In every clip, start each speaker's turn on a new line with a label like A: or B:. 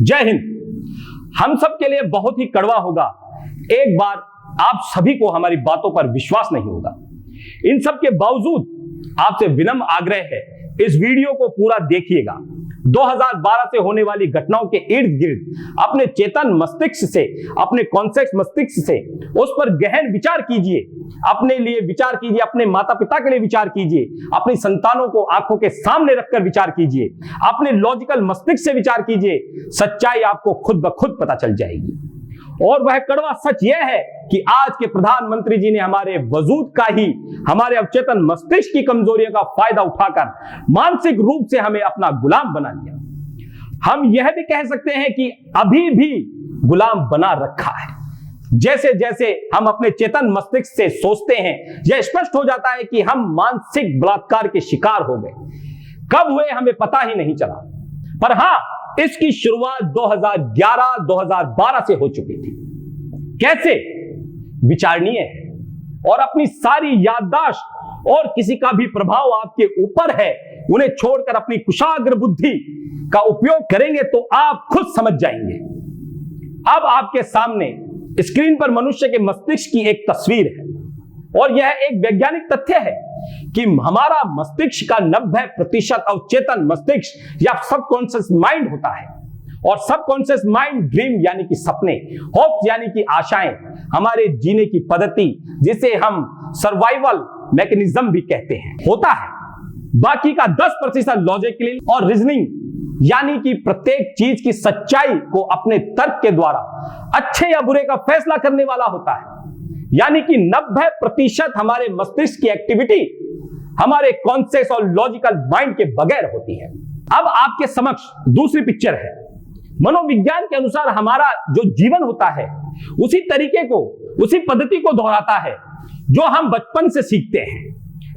A: जय हिंद। हम सब के लिए बहुत ही कड़वा होगा एक बार आप सभी को हमारी बातों पर विश्वास नहीं होगा। इन सब के बावजूद आपसे विनम्र आग्रह है, इस वीडियो को पूरा देखिएगा। 2012 से होने वाली घटनाओं के इर्द गिर्द अपने चेतन मस्तिष्क से, अपने कॉन्शियस मस्तिष्क से उस पर गहन विचार कीजिए। अपने लिए विचार कीजिए, अपने माता पिता के लिए विचार कीजिए, अपनी संतानों को आंखों के सामने रखकर विचार कीजिए, अपने लॉजिकल मस्तिष्क से विचार कीजिए। सच्चाई आपको खुद ब खुद पता चल जाएगी। और वह कड़वा सच यह है कि आज के प्रधानमंत्री जी ने हमारे वजूद का ही, हमारे अवचेतन मस्तिष्क की कमजोरियों का फायदा उठाकर मानसिक रूप से हमें अपना गुलाम बना लिया। हम यह भी कह सकते हैं कि अभी भी गुलाम बना रखा है। जैसे जैसे हम अपने चेतन मस्तिष्क से सोचते हैं, यह स्पष्ट हो जाता है कि हम मानसिक बलात्कार के शिकार हो गए। कब हुए हमें पता ही नहीं चला, पर हां, इसकी शुरुआत 2011-2012 से हो चुकी थी। कैसे? विचारणीय है। और अपनी सारी याददाश्त और किसी का भी प्रभाव आपके ऊपर है, उन्हें छोड़कर अपनी कुशाग्र बुद्धि का उपयोग करेंगे तो आप खुद समझ जाएंगे। अब आपके सामने स्क्रीन पर मनुष्य के मस्तिष्क की एक तस्वीर है, और यह एक वैज्ञानिक तथ्य है कि हमारा मस्तिष्क का 90% अवचेतन मस्तिष्क या सबकॉन्शियस माइंड होता है। और सबकॉन्शियस माइंड ड्रीम यानी कि सपने, होप्स यानी कि आशाएं, हमारे जीने की पद्धति, जिसे हम सर्वाइवल मैकेनिज्म भी कहते हैं, होता है। बाकी का 10% लॉजिकली और रीजनिंग यानी कि प्रत्येक चीज की सच्चाई को अपने तर्क के द्वारा अच्छे या बुरे का फैसला करने वाला होता है। यानी कि 90% हमारे मस्तिष्क की एक्टिविटी हमारे कॉन्शियस और लॉजिकल माइंड के बगैर होती है। अब आपके समक्ष दूसरी पिक्चर है। मनोविज्ञान के अनुसार हमारा जो जीवन होता है उसी तरीके को, उसी पद्धति को दोहराता है जो हम बचपन से सीखते हैं।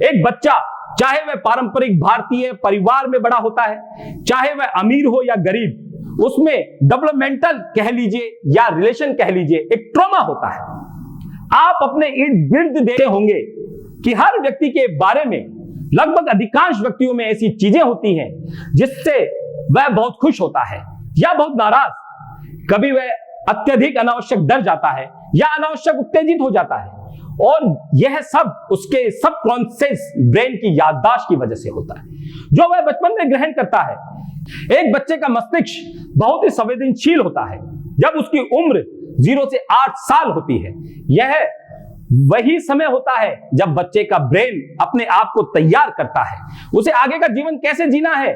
A: एक बच्चा, चाहे वह पारंपरिक भारतीय परिवार में बड़ा होता है, चाहे वह अमीर हो या गरीब, उसमें डेवलपमेंटल कह लीजिए या रिलेशन कह लीजिए, एक ट्रॉमा होता है। आप अपने इर्द गिर्द देखते होंगे कि हर व्यक्ति के बारे में, लगभग अधिकांश व्यक्तियों में ऐसी चीजें होती हैं जिससे वह बहुत खुश होता है या बहुत नाराज। कभी वह अत्यधिक अनावश्यक डर जाता है या अनावश्यक उत्तेजित हो जाता है, और यह सब उसके सबकॉन्शियस ब्रेन की याददाश्त की वजह से होता है, जो वह बचपन में ग्रहण करता है। एक बच्चे का मस्तिष्क बहुत ही संवेदनशील होता है जब उसकी उम्र 0 से 8 साल होती है। यह वही समय होता है जब बच्चे का ब्रेन अपने आप को तैयार करता है, उसे आगे का जीवन कैसे जीना है,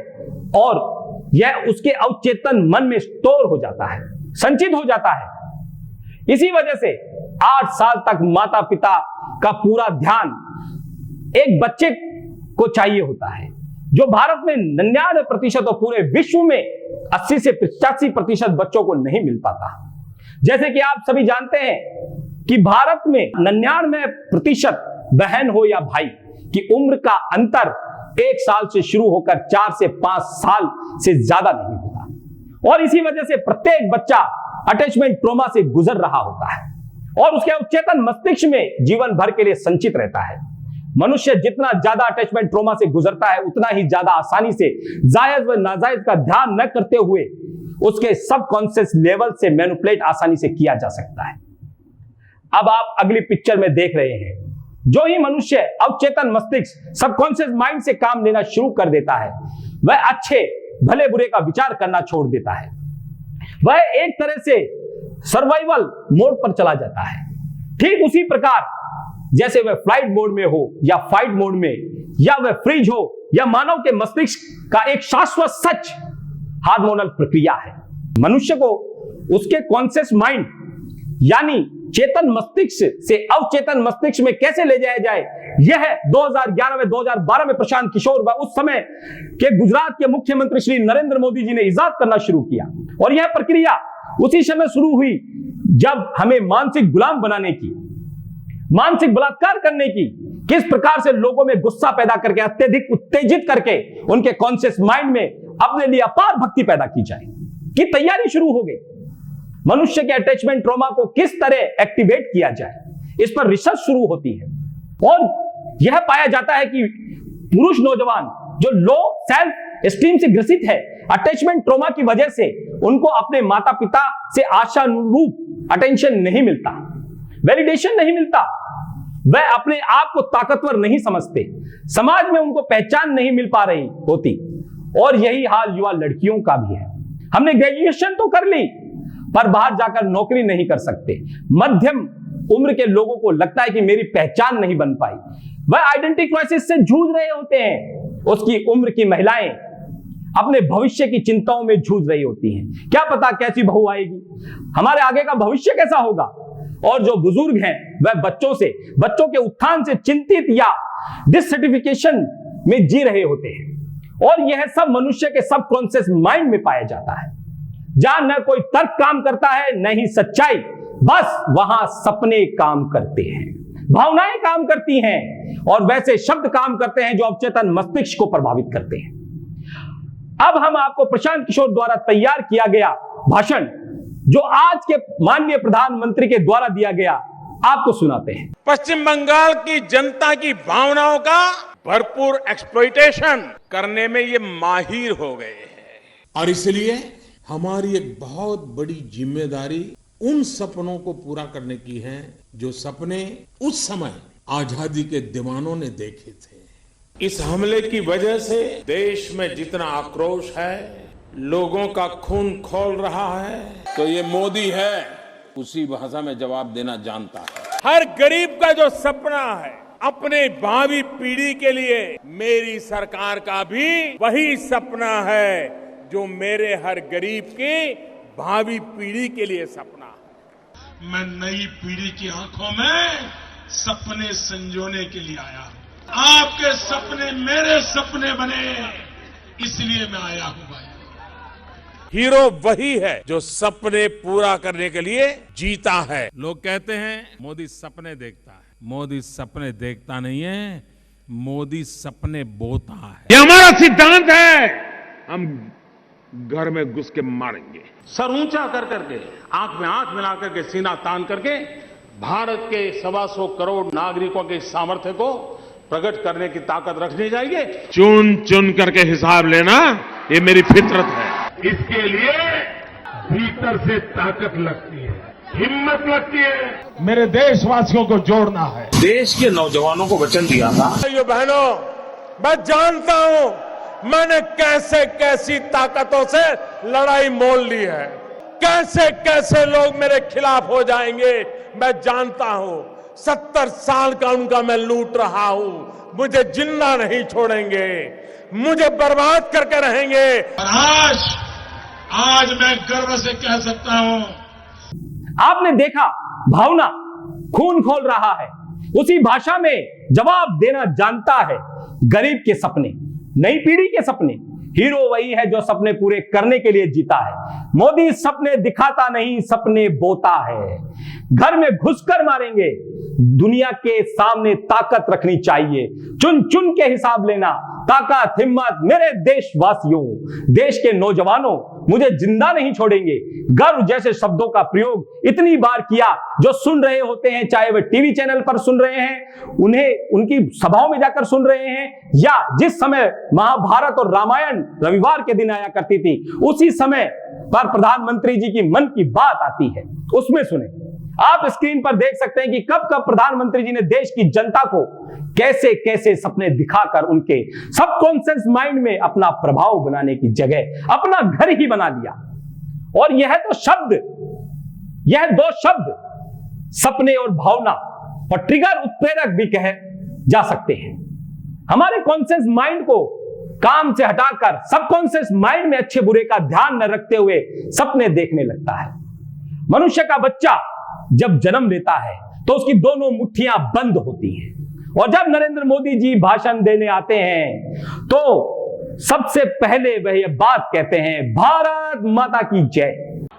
A: और यह उसके अवचेतन मन में स्टोर हो जाता है, संचित हो जाता है। इसी वजह से 8 साल तक माता पिता का पूरा ध्यान एक बच्चे को चाहिए होता है, जो भारत में 99% और पूरे विश्व में 80 से 85% बच्चों को नहीं मिल पाता। जैसे कि आप सभी जानते हैं कि भारत में 99% बहन हो या भाई की उम्र का अंतर 1 साल से शुरू होकर 4 से 5 साल से ज्यादा नहीं होता। और इसी वजह से प्रत्येक बच्चा अटैचमेंट ट्रॉमा से गुजर रहा होता है और उसके अवचेतन मस्तिष्क में जीवन भर के लिए संचित रहता है। मनुष्य जितना ज्यादा अटैचमेंट ट्रॉमा से गुजरता है, उतना ही ज्यादा आसानी से जायज व नाजायज का ध्यान न करते हुए उसके सबकॉन्शियस लेवल से मैनिपुलेट आसानी से किया जा सकता है। अब आप अगली पिक्चर में देख रहे हैं, जो ही मनुष्य अवचेतन मस्तिष्क सबकॉन्शियस माइंड से काम लेना शुरू कर देता है, वह अच्छे भले बुरे का विचार करना छोड़ देता है। वह एक तरह से सर्वाइवल मोड पर चला जाता है। ठीक उसी प्रकार जैसे वह फ्लाइट मोड में हो या फाइट मोड में, या वह फ्रीज हो, या मानव के मस्तिष्क का एक शाश्वत सच हार्मोनल प्रक्रिया है। मनुष्य को उसके कॉन्शियस माइंड यानी चेतन मस्तिष्क से अवचेतन मस्तिष्क में कैसे ले जाया जाए, यह 2011 में 2012 में प्रशांत किशोर व उस समय के गुजरात के मुख्यमंत्री श्री नरेंद्र मोदी जी ने इजाद करना शुरू किया। और यह प्रक्रिया उसी समय शुरू हुई जब हमें मानसिक गुलाम बनाने की, मानसिक बलात्कार करने की, किस प्रकार से लोगों में गुस्सा पैदा करके, अत्यधिक उत्तेजित करके उनके कॉन्शियस माइंड में अपने लिए अपार भक्ति पैदा की जाए की तैयारी शुरू हो गई। मनुष्य के अटैचमेंट ट्रॉमा को किस तरह एक्टिवेट किया जाए, इस पर रिसर्च शुरू होती है। और यह पाया जाता है कि पुरुष नौजवान जो लो सेल्फ स्टीम से ग्रसित है, अटैचमेंट ट्रॉमा की वजह से उनको अपने माता पिता से आशानुरूप अटेंशन नहीं मिलता, वैलिडेशन नहीं मिलता, वह अपने आप को ताकतवर नहीं समझते, समाज में उनको पहचान नहीं मिल पा रही होती। और यही हाल युवा लड़कियों का भी है। हमने ग्रेजुएशन तो कर ली पर बाहर जाकर नौकरी नहीं कर सकते। मध्यम उम्र के लोगों को लगता है कि मेरी पहचान नहीं बन पाई, वह आइडेंटिटी क्राइसिस से जूझ रहे होते हैं। उसकी उम्र की महिलाएं अपने भविष्य की चिंताओं में जूझ रही होती हैं। क्या पता कैसी बहू आएगी, हमारे आगे का भविष्य कैसा होगा। और जो बुजुर्ग हैं वह बच्चों के उत्थान से चिंतित या डिससैटिस्फैक्शन में जी रहे होते हैं। और यह सब मनुष्य के सबकॉन्शियस माइंड में पाया जाता है, जहां न कोई तर्क काम करता है न ही सच्चाई, बस वहां सपने काम करते हैं, भावनाएं काम करती हैं और वैसे शब्द काम करते हैं जो अवचेतन मस्तिष्क को प्रभावित करते हैं। अब हम आपको प्रशांत किशोर द्वारा तैयार किया गया भाषण जो आज के माननीय प्रधानमंत्री के द्वारा दिया गया आपको सुनाते हैं।
B: पश्चिम बंगाल की जनता की भावनाओं का भरपूर एक्सप्लॉइटेशन करने में ये माहिर हो गए हैं
C: और इसलिए हमारी एक बहुत बड़ी जिम्मेदारी उन सपनों को पूरा करने की है जो सपने उस समय आजादी के दीवानों ने देखे थे। इस हमले की वजह से देश में जितना आक्रोश है, लोगों का खून खौल रहा है, तो ये मोदी है उसी भाषा में जवाब देना जानता है। हर गरीब का जो सपना है अपने भावी पीढ़ी के लिए, मेरी सरकार का भी वही सपना है जो मेरे हर गरीब की भावी पीढ़ी के लिए सपना है।
D: मैं नई पीढ़ी की आंखों में सपने संजोने के लिए आया हूं। आपके सपने मेरे सपने बने, इसलिए मैं आया हूं भाई।
B: हीरो वही है जो सपने पूरा करने के लिए जीता है। लोग कहते हैं मोदी सपने देखता है, मोदी सपने देखता नहीं है, मोदी सपने बोता है।
D: ये हमारा सिद्धांत है। हम घर में घुस के मारेंगे, सर ऊंचा कर करके, आंख में आंख मिला करके, सीना तान करके भारत के 125 करोड़ नागरिकों के सामर्थ्य को प्रकट करने की ताकत रखनी चाहिए। चुन चुन करके हिसाब लेना ये मेरी फितरत है। इसके लिए भीतर से ताकत लगती है, हिम्मत लगती है। मेरे देशवासियों को जोड़ना है।
C: देश के नौजवानों को वचन दिया था।
B: भाइयों बहनों, मैं जानता हूं मैंने कैसे कैसी ताकतों से लड़ाई मोल ली है, कैसे कैसे लोग मेरे खिलाफ हो जाएंगे मैं जानता हूं। 70 साल का उनका मैं लूट रहा हूं, मुझे जिंदा नहीं छोड़ेंगे, मुझे बर्बाद करके रहेंगे।
D: और आज मैं गर्व से कह सकता हूं।
A: आपने देखा भावना खून खोल रहा है, उसी भाषा में जवाब देना जानता है। गरीब के सपने, नई पीढ़ी के सपने, हीरो वही है जो सपने पूरे करने के लिए जीता है। मोदी सपने दिखाता नहीं, सपने बोता है। घर में घुसकर मारेंगे, दुनिया के सामने ताकत रखनी चाहिए, चुन चुन के हिसाब लेना, ताकत हिम्मत। मेरे देशवासियों, देश के नौजवानों, मुझे जिंदा नहीं छोड़ेंगे। गर्व जैसे शब्दों का प्रयोग इतनी बार किया, जो सुन रहे होते हैं, चाहे वे टीवी चैनल पर सुन रहे हैं, उन्हें उनकी सभाओं में जाकर सुन रहे हैं, या जिस समय महाभारत और रामायण रविवार के दिन आया करती थी, उसी समय पर प्रधानमंत्री जी की मन की बात आती है, उसमें सुने। आप स्क्रीन पर देख सकते हैं कि कब कब प्रधानमंत्री जी ने देश की जनता को कैसे कैसे सपने दिखाकर उनके सबकॉन्शियस माइंड में अपना प्रभाव बनाने की जगह अपना घर ही बना लिया। और यह दो शब्द सपने और भावना और ट्रिगर उत्प्रेरक भी कहे जा सकते हैं। हमारे कॉन्शियस माइंड को काम से हटाकर सबकॉन्शियस माइंड में अच्छे बुरे का ध्यान न रखते हुए सपने देखने लगता है। मनुष्य का बच्चा जब जन्म लेता है तो उसकी दोनों मुट्ठियां बंद होती हैं, और जब नरेंद्र मोदी जी भाषण देने आते हैं तो सबसे पहले वह यह बात कहते हैं, भारत माता की जय।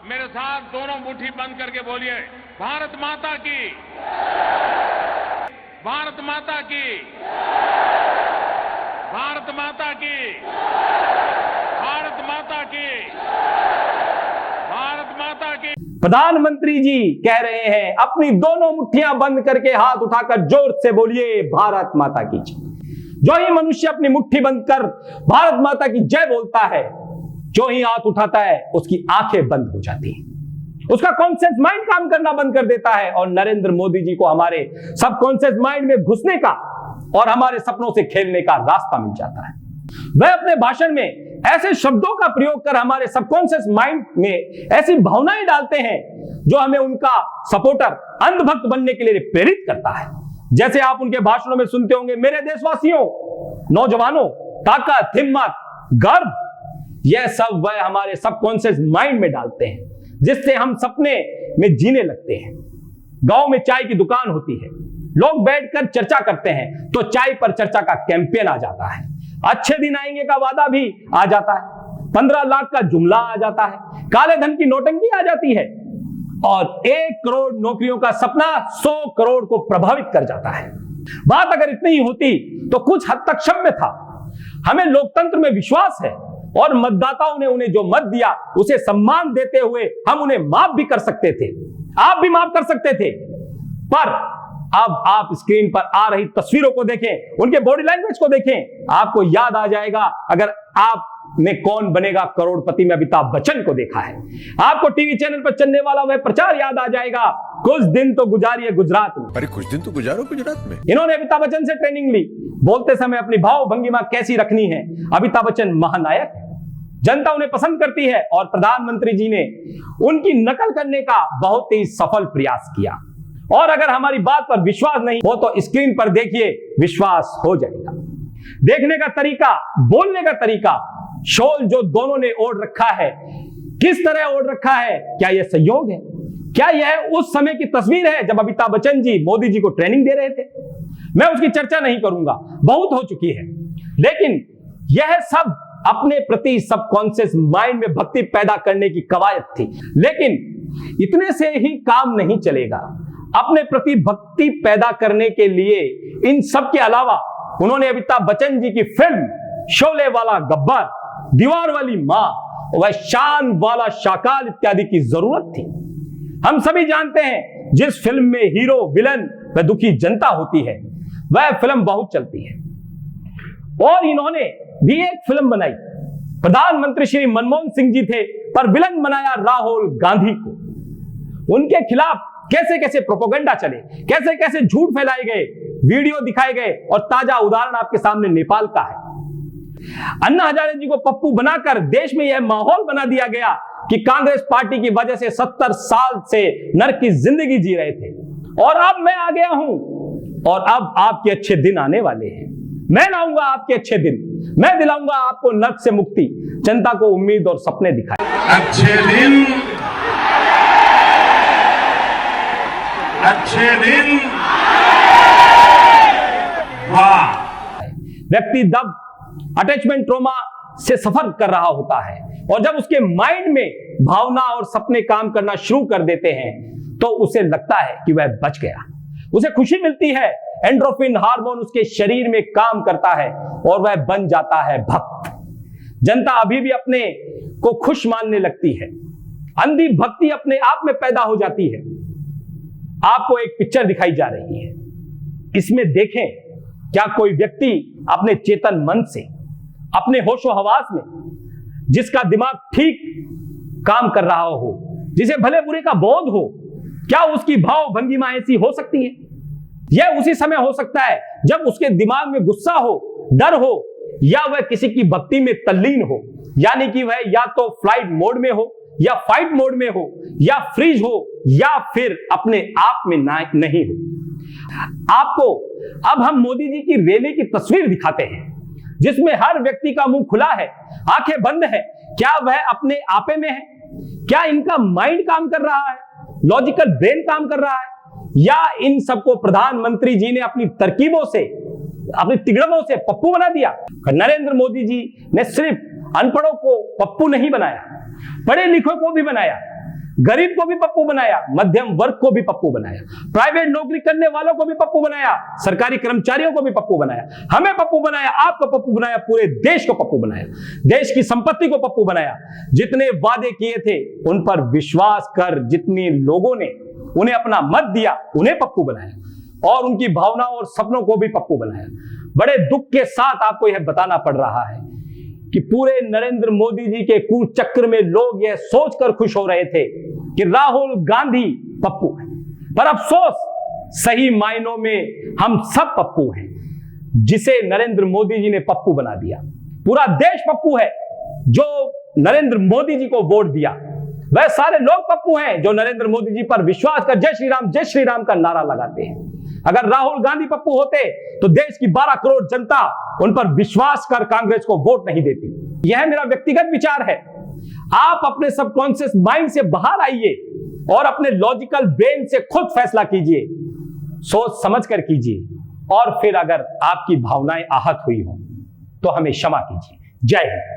B: मेरे साथ दोनों मुट्ठी बंद करके बोलिए, भारत माता की, भारत माता की, भारत माता की, भारत माता की, भारत माता की।
A: प्रधानमंत्री जी कह रहे हैं, अपनी दोनों मुट्ठियां बंद करके हाथ उठाकर जोर से बोलिए, भारत माता की जय। जो ही मनुष्य अपनी मुट्ठी बंद कर भारत माता की जय बोलता है, जो ही हाथ उठाता है उसकी आंखें बंद हो जाती हैं, उसका कॉन्शियस माइंड काम करना बंद कर देता है और नरेंद्र मोदी जी को हमारे सबकॉन्शियस माइंड में घुसने का और हमारे सपनों से खेलने का रास्ता मिल जाता है। वह अपने भाषण में ऐसे शब्दों का प्रयोग कर हमारे सबकॉन्शियस माइंड में ऐसी भावनाएं डालते हैं जो हमें उनका सपोर्टर, अंधभक्त बनने के लिए प्रेरित करता है। जैसे आप उनके भाषणों में सुनते होंगे, मेरे देशवासियों, नौजवानों, ताकत, हिम्मत, गर्व, यह सब वह हमारे सबकॉन्शियस माइंड में डालते हैं, जिससे हम सपने में जीने लगते हैं। गांव में चाय की दुकान होती है, लोग बैठकर चर्चा करते हैं तो चाय पर चर्चा का कैंपेन आ जाता है, अच्छे दिन आएंगे का वादा भी आ जाता है, 15 लाख का जुमला आ जाता है, काले धन की नोटंकी आ जाती है और 1 करोड़ नौकरियों का सपना 100 करोड़ को प्रभावित कर जाता है। बात अगर इतनी ही होती तो कुछ हद तक क्षम्य था। हमें लोकतंत्र में विश्वास है और मतदाताओं ने उन्हें जो मत दिया उसे सम्मान देते हुए हम उन्हें माफ भी कर सकते थे, आप भी माफ कर सकते थे। पर अब आप स्क्रीन पर आ रही तस्वीरों को देखें, उनके बॉडी लैंग्वेज को देखें, आपको याद आ जाएगा अगर आपने कौन बनेगा करोड़पति में अमिताभ बच्चन को देखा है। आपको टीवी चैनल पर चलने वाला वह प्रचार याद आ जाएगा, कुछ दिन तो गुजारिए गुजरात में।
E: अरे कुछ दिन तो गुजारो गुजरात में।
A: इन्होंने अमिताभ बच्चन से ट्रेनिंग ली, बोलते समय अपनी भाव भंगिमा कैसी रखनी है। अमिताभ बच्चन महानायक है, जनता उन्हें पसंद करती है और प्रधानमंत्री जी ने उनकी नकल करने का बहुत ही सफल प्रयास किया। और अगर हमारी बात पर विश्वास नहीं हो तो स्क्रीन पर देखिए, विश्वास हो जाएगा। देखने का तरीका, बोलने का तरीका, शॉल जो दोनों ने ओढ़ रखा है, किस तरह ओढ़ रखा है, क्या यह संयोग है? क्या यह उस समय की तस्वीर है जब अमिताभ बच्चन जी मोदी जी को ट्रेनिंग दे रहे थे? मैं उसकी चर्चा नहीं करूंगा, बहुत हो चुकी है। लेकिन यह सब अपने प्रति सबकॉन्शियस माइंड में भक्ति पैदा करने की कवायद थी। लेकिन इतने से ही काम नहीं चलेगा। अपने प्रति भक्ति पैदा करने के लिए इन सब के अलावा उन्होंने अमिताभ बच्चन जी की फिल्म शोले वाला गब्बर, दीवार वाली मां, वह शान वाला शाकाल इत्यादि की जरूरत थी। हम सभी जानते हैं जिस फिल्म में हीरो, विलन व दुखी जनता होती है, वह फिल्म बहुत चलती है। और इन्होंने भी एक फिल्म बनाई, प्रधानमंत्री श्री मनमोहन सिंह जी थे पर विलन बनाया राहुल गांधी को। उनके खिलाफ कैसे कैसे प्रोपेगेंडा चले, कैसे कैसे झूठ फैलाए गए, वीडियो दिखाए गए और ताजा उदाहरण आपके सामने नेपाल का है। अन्ना हजारे जी को पप्पू बनाकर देश में यह माहौल बना दिया गया कि कांग्रेस पार्टी की वजह से 70 साल से नरक की जिंदगी जी रहे थे और अब मैं आ गया हूं और अब आपके अच्छे दिन आने वाले हैं। मैं लाऊंगा आपके अच्छे दिन, मैं दिलाऊंगा आपको नर्क से मुक्ति। जनता को उम्मीद और सपने दिखाए।
D: अच्छे दिन, अच्छे दिन, वाह।
A: व्यक्ति दब अटैचमेंट ट्रॉमा से सफर कर रहा होता है और जब उसके माइंड में भावना और सपने काम करना शुरू कर देते हैं तो उसे लगता है कि वह बच गया, उसे खुशी मिलती है, एंड्रोफिन हार्मोन उसके शरीर में काम करता है और वह बन जाता है भक्त। जनता अभी भी अपने को खुश मानने लगती है, अंधी भक्ति अपने आप में पैदा हो जाती है। आपको एक पिक्चर दिखाई जा रही है, इसमें देखें क्या कोई व्यक्ति अपने चेतन मन से, अपने होशो हवास में, जिसका दिमाग ठीक काम कर रहा हो, जिसे भले बुरे का बोध हो, क्या उसकी भाव भंगिमा ऐसी हो सकती है? यह उसी समय हो सकता है जब उसके दिमाग में गुस्सा हो, डर हो या वह किसी की भक्ति में तल्लीन हो, यानी कि वह या तो फ्लाइट मोड में हो या फाइट मोड में हो या फ्रीज हो या फिर अपने आप में नहीं हो। आपको अब हम मोदी जी की रैली की तस्वीर दिखाते हैं जिसमें हर व्यक्ति का मुंह खुला है, आंखें बंद है। क्या वह अपने आपे में है? क्या इनका माइंड काम कर रहा है, लॉजिकल ब्रेन काम कर रहा है, या इन सबको प्रधानमंत्री जी ने अपनी तरकीबों से, अपनी तिगड़मों से पप्पू बना दिया? नरेंद्र मोदी जी ने सिर्फ अनपढ़ों को पप्पू नहीं बनाया, पढ़े लिखों को भी बनाया, गरीब को भी पप्पू बनाया, मध्यम वर्ग को भी पप्पू बनाया, प्राइवेट नौकरी करने वालों को भी पप्पू बनाया, सरकारी कर्मचारियों को भी पप्पू बनाया, हमें पप्पू बनाया, आपको पप्पू बनाया, पूरे देश को पप्पू बनाया, देश की संपत्ति को पप्पू बनाया। जितने वादे किए थे उन पर विश्वास कर जितने लोगों ने उन्हें अपना मत दिया, उन्हें पप्पू बनाया और उनकी भावनाओं और सपनों को भी पप्पू बनाया। बड़े दुख के साथ आपको यह बताना पड़ रहा है कि पूरे नरेंद्र मोदी जी के कूचक्र में लोग यह सोचकर खुश हो रहे थे कि राहुल गांधी पप्पू है, पर अफसोस सही मायनों में हम सब पप्पू हैं, जिसे नरेंद्र मोदी जी ने पप्पू बना दिया। पूरा देश पप्पू है जो नरेंद्र मोदी जी को वोट दिया। वह सारे लोग पप्पू हैं जो नरेंद्र मोदी जी पर विश्वास कर जय श्री राम का नारा लगाते हैं। अगर राहुल गांधी पप्पू होते तो देश की 12 करोड़ जनता उन पर विश्वास कर कांग्रेस को वोट नहीं देती। यह मेरा व्यक्तिगत विचार है। आप अपने सबकॉन्शियस माइंड से बाहर आइए और अपने लॉजिकल ब्रेन से खुद फैसला कीजिए, सोच समझ कर कीजिए, और फिर अगर आपकी भावनाएं आहत हुई हो तो हमें क्षमा कीजिए। जय हिंद।